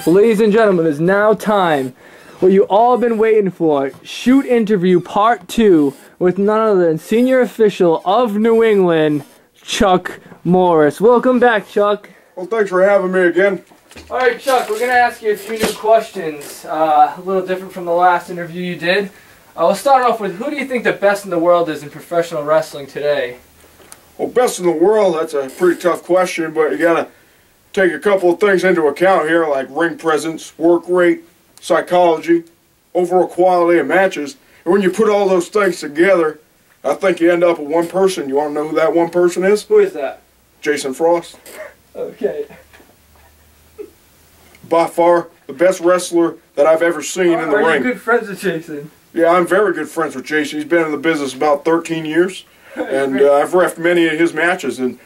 Ladies and gentlemen, it's now time. What you all been waiting for. Shoot interview part 2 with none other than senior official of New England, Chuck Morris. Welcome back, Chuck. Well, thanks for having me again. Alright, Chuck, we're going to ask you a few new questions. A little different from the last interview you did. We'll start off with, who do you think the best in the world is in professional wrestling today? Well, best in the world, that's a pretty tough question, but you got to take a couple of things into account here, like ring presence, work rate, psychology, overall quality of matches. And when you put all those things together, I think you end up with one person. You want to know who that one person is? Who is that? Jason Frost. Okay. By far, the best wrestler that I've ever seen in the ring. Are you good friends with Jason? Yeah, I'm very good friends with Jason. He's been in the business about 13 years, and I've reffed many of his matches. And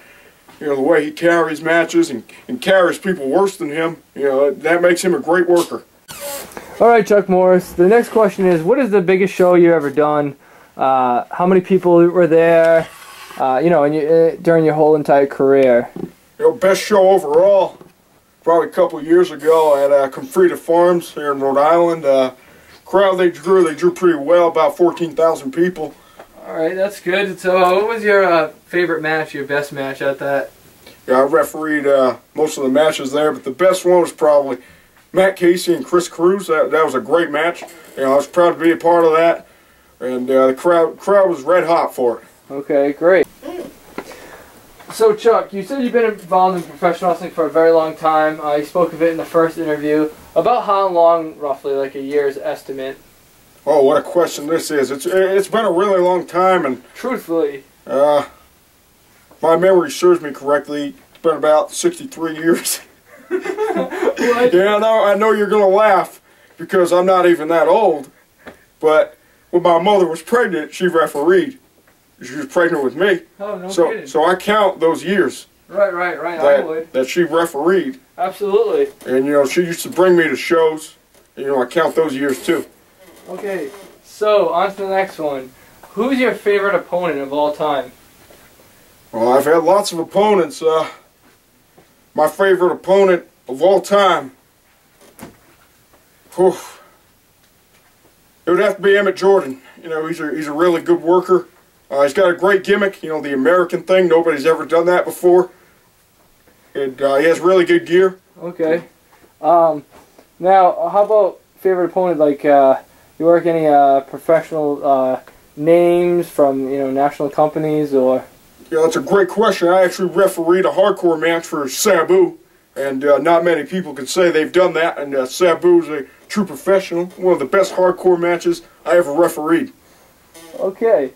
you know, the way he carries matches and carries people worse than him, you know, that makes him a great worker. All right, Chuck Morris. The next question is, what is the biggest show you've ever done? How many people were there? You know, during your whole entire career. You know, best show overall, probably a couple of years ago at Comfrey Farms here in Rhode Island. Crowd they drew pretty well, about 14,000 people. All right, that's good. So, what was your favorite match, your best match at that? Yeah, I refereed most of the matches there, but the best one was probably Matt Casey and Chris Cruz. That was a great match. You know, I was proud to be a part of that, and the crowd was red hot for it. Okay, great. So, Chuck, you said you've been involved in professional wrestling for a very long time. You spoke of it in the first interview. About how long, roughly, like a year's estimate? Oh, what a question this is. It's been a really long time, and truthfully, my memory serves me correctly, it's been about 63 years. Yeah, I know you're going to laugh because I'm not even that old, but when my mother was pregnant, she refereed. She was pregnant with me. Oh, no kidding. So I count those years. Right, I would. That she refereed. Absolutely. And, you know, she used to bring me to shows. And, you know, I count those years, too. Okay, so on to the next one. Who's your favorite opponent of all time? Well, I've had lots of opponents. My favorite opponent of all time, it would have to be Emmett Jordan. You know, he's a really good worker. He's got a great gimmick, you know, the American thing. Nobody's ever done that before. And he has really good gear. Okay. Now, how about favorite opponent? Like, you work any professional names from, you know, national companies or? Yeah, that's a great question. I actually refereed a hardcore match for Sabu, and not many people can say they've done that. And Sabu's a true professional. One of the best hardcore matches I ever refereed. Okay.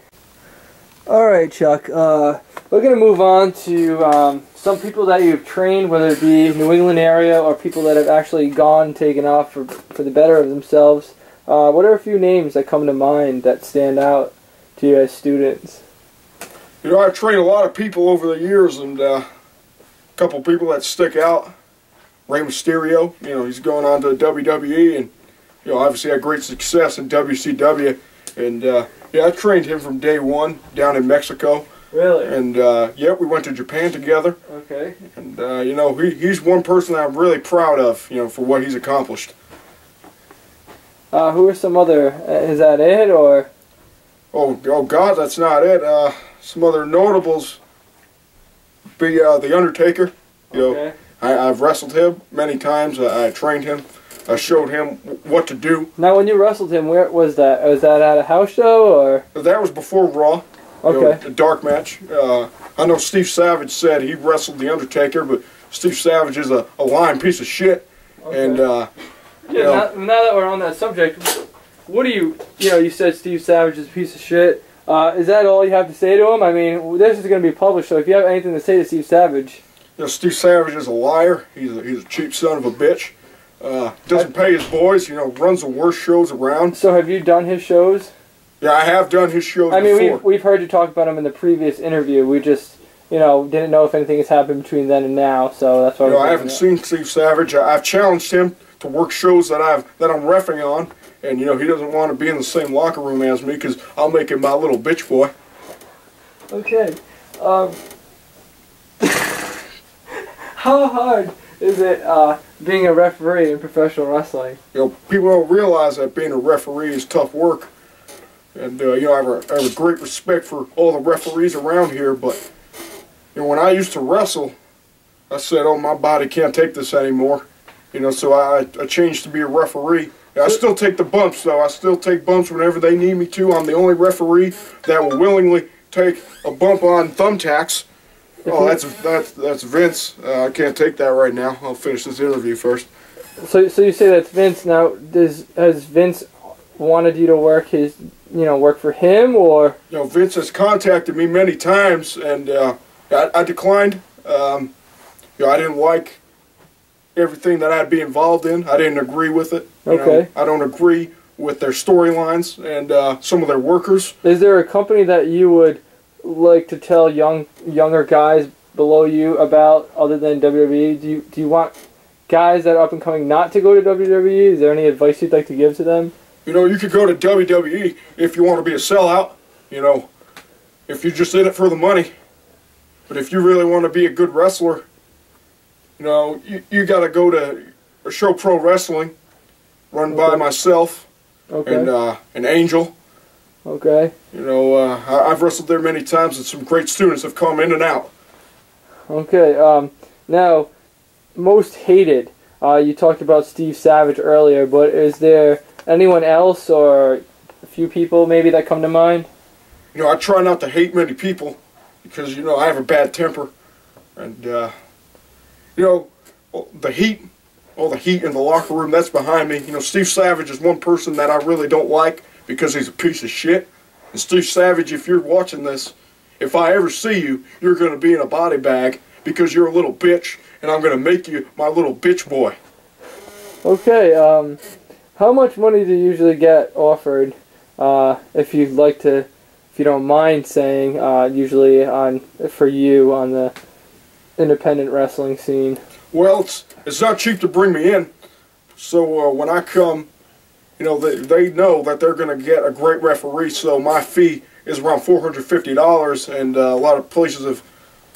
All right, Chuck. We're going to move on to some people that you've trained, whether it be New England area or people that have actually gone, taken off for the better of themselves. What are a few names that come to mind that stand out to you as students? You know, I've trained a lot of people over the years, and a couple people that stick out. Rey Mysterio, you know, he's going on to WWE, and you know, obviously had great success in WCW. And yeah, I trained him from day one down in Mexico. Really? And yeah, we went to Japan together. Okay. And you know, he's one person that I'm really proud of, you know, for what he's accomplished. Who are some other? Is that it, or? Oh God, that's not it. Some other notables be The Undertaker. You know, I've wrestled him many times. I trained him. I showed him what to do. Now, when you wrestled him, where was that? Was that at a house show, or? That was before Raw. Okay. You know, a dark match. I know Steve Savage said he wrestled The Undertaker, but Steve Savage is a lying piece of shit. Okay. And yeah, now that we're on that subject, what do you know, you said Steve Savage is a piece of shit. Is that all you have to say to him? I mean, this is going to be published, so if you have anything to say to Steve Savage. You know, Steve Savage is a liar. He's a cheap son of a bitch. Doesn't pay his boys, you know, runs the worst shows around. So have you done his shows? Yeah, I have done his shows before. I mean, we've heard you talk about him in the previous interview. We just, you know, didn't know if anything has happened between then and now, so that's why. You know, I haven't seen Steve Savage. I've challenged him to work shows that I'm reffing on, and you know, he doesn't want to be in the same locker room as me because I'll make him my little bitch boy. Okay. How hard is it being a referee in professional wrestling? You know, people don't realize that being a referee is tough work. And, you know, I have a great respect for all the referees around here, but, you know, when I used to wrestle, I said, oh, my body can't take this anymore. You know, so I changed to be a referee. I still take the bumps, though. I still take bumps whenever they need me to. I'm the only referee that will willingly take a bump on thumbtacks. Oh, that's Vince. I can't take that right now. I'll finish this interview first. So you say that's Vince. Now, has Vince wanted you to work work for him, or? You know, Vince has contacted me many times, and I declined. You know, I didn't like everything that I'd be involved in. I didn't agree with it. Okay. I don't agree with their storylines and some of their workers. Is there a company that you would like to tell younger guys below you about other than WWE? Do you want guys that are up and coming not to go to WWE? Is there any advice you'd like to give to them? You know, you could go to WWE if you want to be a sellout. You know, if you're just in it for the money. But if you really want to be a good wrestler, you know, you got to go to a Show Pro Wrestling, run by myself and Angel. Okay. You know, I've wrestled there many times, and some great students have come in and out. Okay. Now, most hated. You talked about Steve Savage earlier, but is there anyone else or a few people maybe that come to mind? You know, I try not to hate many people because, you know, I have a bad temper. And, you know, all the heat in the locker room, that's behind me. You know, Steve Savage is one person that I really don't like because he's a piece of shit. And Steve Savage, if you're watching this, if I ever see you, you're going to be in a body bag because you're a little bitch, and I'm going to make you my little bitch boy. Okay, how much money do you usually get offered, if you don't mind saying, usually for you on the independent wrestling scene? Well, it's not cheap to bring me in, so when I come, you know, they know that they're going to get a great referee, so my fee is around $450, and a lot of places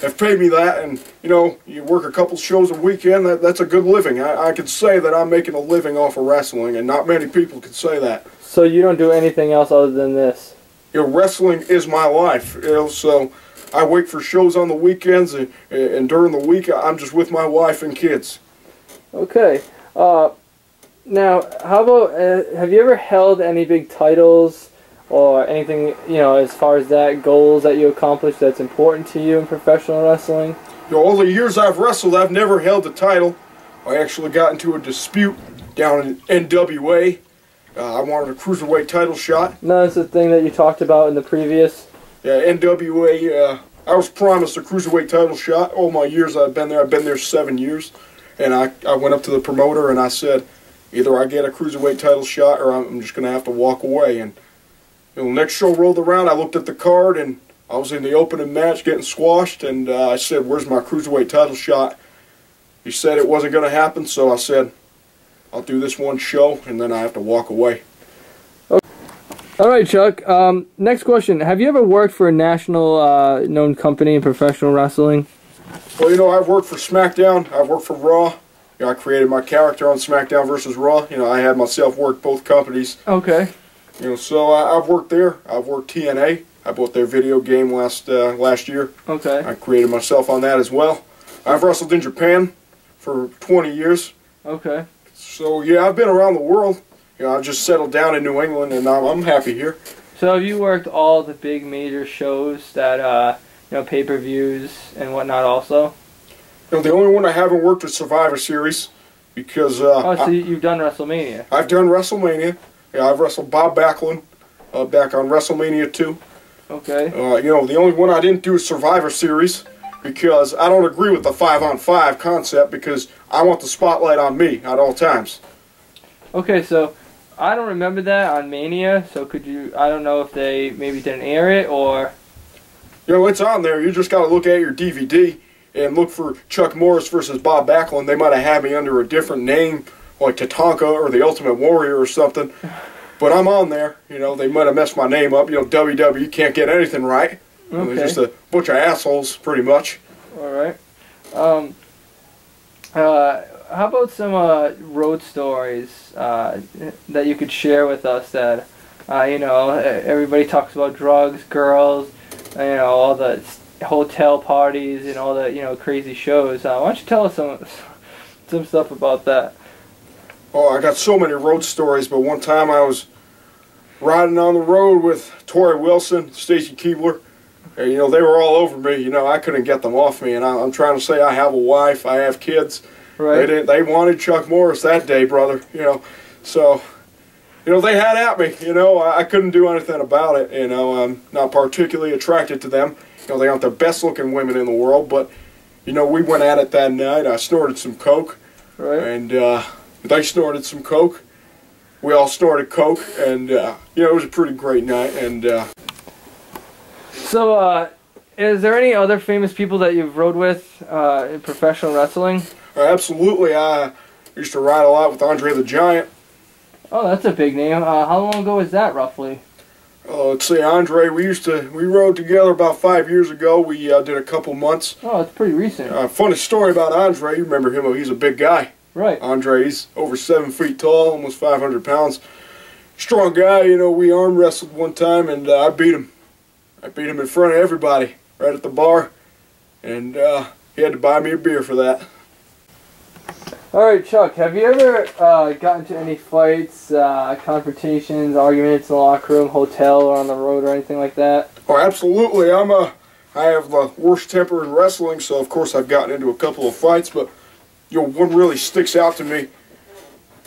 have paid me that, and, you know, you work a couple shows a weekend, that's a good living. I could say that I'm making a living off of wrestling, and not many people can say that. So you don't do anything else other than this? You know, wrestling is my life, you know, so I wait for shows on the weekends, and during the week, I'm just with my wife and kids. Okay. Now, how about, have you ever held any big titles or anything, you know, as far as that, goals that you accomplished that's important to you in professional wrestling? You know, all the years I've wrestled, I've never held a title. I actually got into a dispute down in NWA. I wanted a cruiserweight title shot. No, that's the thing that you talked about in the previous. Yeah, NWA, I was promised a cruiserweight title shot. All my years I've been there 7 years. And I went up to the promoter and I said, either I get a cruiserweight title shot or I'm just going to have to walk away. And you know, next show rolled around, I looked at the card and I was in the opening match getting squashed. And I said, where's my cruiserweight title shot? He said it wasn't going to happen, so I said, I'll do this one show and then I have to walk away. All right, Chuck. Next question. Have you ever worked for a national known company in professional wrestling? Well, you know, I've worked for SmackDown. I've worked for Raw. You know, I created my character on SmackDown versus Raw. You know, I had myself work both companies. Okay. You know, so I've worked there. I've worked TNA. I bought their video game last year. Okay. I created myself on that as well. I've wrestled in Japan for 20 years. Okay. So, yeah, I've been around the world. You know, I've just settled down in New England, and I'm happy here. So have you worked all the big major shows that, you know, pay-per-views and whatnot also? You know, the only one I haven't worked is Survivor Series because... so you've done WrestleMania? I've done WrestleMania. Yeah, I've wrestled Bob Backlund back on WrestleMania 2. Okay. You know, the only one I didn't do is Survivor Series because I don't agree with the 5-on-5 concept because I want the spotlight on me at all times. Okay, so I don't remember that on Mania, so could you, I don't know if they maybe didn't air it or... You know, it's on there. You just got to look at your DVD and look for Chuck Morris versus Bob Backlund. They might have had me under a different name, like Tatanka or the Ultimate Warrior or something. But I'm on there. You know, they might have messed my name up. You know, WWE can't get anything right. You know, they're just a bunch of assholes, pretty much. All right. how about some road stories that you could share with us that, you know, everybody talks about drugs, girls, you know, all the hotel parties and all the, you know, crazy shows. Why don't you tell us some stuff about that? Oh, I got so many road stories, but one time I was riding on the road with Tori Wilson, Stacy Keebler, and, you know, they were all over me. You know, I couldn't get them off me, and I'm trying to say I have a wife, I have kids. Right. They wanted Chuck Morris that day, brother, you know. So, you know, they had at me, you know. I couldn't do anything about it, you know. I'm not particularly attracted to them. You know, they aren't the best-looking women in the world, but, you know, we went at it that night. I snorted some coke, Right. and they snorted some coke. We all snorted coke, and, you know, it was a pretty great night, and... So, is there any other famous people that you've rode with in professional wrestling? Absolutely. I used to ride a lot with Andre the Giant. Oh, that's a big name. How long ago was that, roughly? Let's see, Andre, we rode together about 5 years ago. We did a couple months. Oh, it's pretty recent. Funny story about Andre. You remember him? He's a big guy. Right. Andre, he's over 7 feet tall, almost 500 pounds. Strong guy. You know, we arm wrestled one time, and I beat him. I beat him in front of everybody, right at the bar, and he had to buy me a beer for that. All right, Chuck, have you ever gotten into any fights, confrontations, arguments in the locker room, hotel, or on the road, or anything like that? Oh, absolutely. I have the worst temper in wrestling, so of course I've gotten into a couple of fights, but, you know, one really sticks out to me.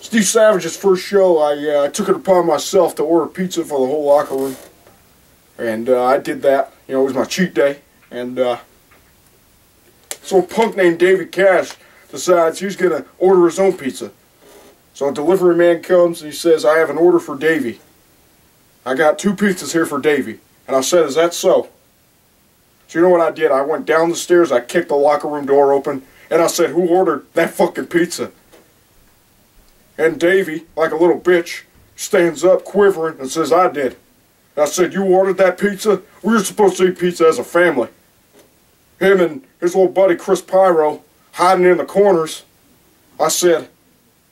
Steve Savage's first show, I took it upon myself to order pizza for the whole locker room. And I did that. You know, it was my cheat day. And so a punk named Davey Cash decides he's going to order his own pizza. So a delivery man comes and he says, I have an order for Davey. I got 2 pizzas here for Davey. And I said, is that so? So you know what I did? I went down the stairs, I kicked the locker room door open, and I said, who ordered that fucking pizza? And Davey, like a little bitch, stands up quivering and says, I did. And I said, you ordered that pizza? We were supposed to eat pizza as a family. Him and his little buddy Chris Pyro hiding in the corners. I said,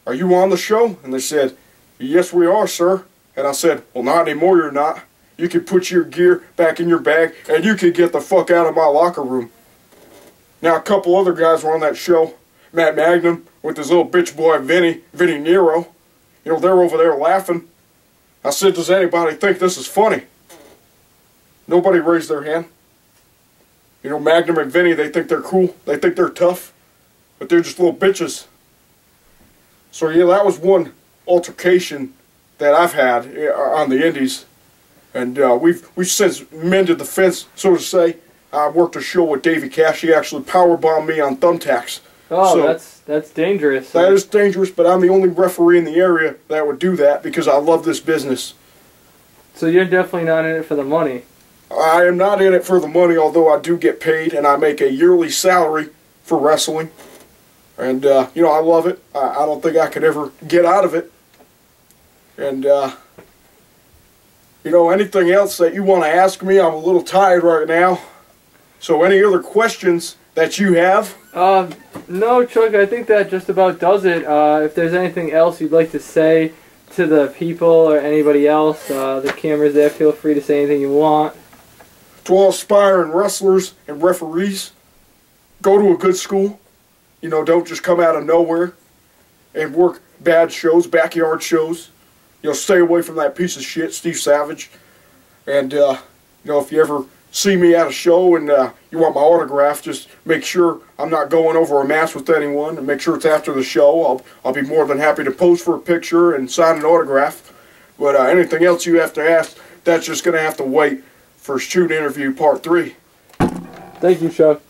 are you on the show? And they said, yes we are, sir. And I said, well, not anymore you're not. You can put your gear back in your bag and you can get the fuck out of my locker room. Now a couple other guys were on that show. Matt Magnum with his little bitch boy Vinny Nero. You know, they're over there laughing. I said, does anybody think this is funny? Nobody raised their hand. You know, Magnum and Vinny, they think they're cool. They think they're tough. But they're just little bitches. So yeah, that was one altercation that I've had on the indies. And we've since mended the fence, so to say. I worked a show with Davey Cash. He actually powerbombed me on thumbtacks. Oh, so, that's dangerous. That is dangerous, but I'm the only referee in the area that would do that because I love this business. So you're definitely not in it for the money. I am not in it for the money, although I do get paid, and I make a yearly salary for wrestling. And, you know, I love it. I don't think I could ever get out of it. And, you know, anything else that you want to ask me, I'm a little tired right now. So any other questions that you have? No, Chuck, I think that just about does it. If there's anything else you'd like to say to the people or anybody else, the camera's there, feel free to say anything you want. To all aspiring wrestlers and referees, go to a good school. You know, don't just come out of nowhere and work bad shows, backyard shows. You know, stay away from that piece of shit, Steve Savage. And, you know, if you ever see me at a show and you want my autograph, just make sure I'm not going over a match with anyone, and make sure it's after the show. I'll be more than happy to pose for a picture and sign an autograph. But anything else you have to ask, that's just going to have to wait for Shoot Interview Part 3. Thank you, Chuck.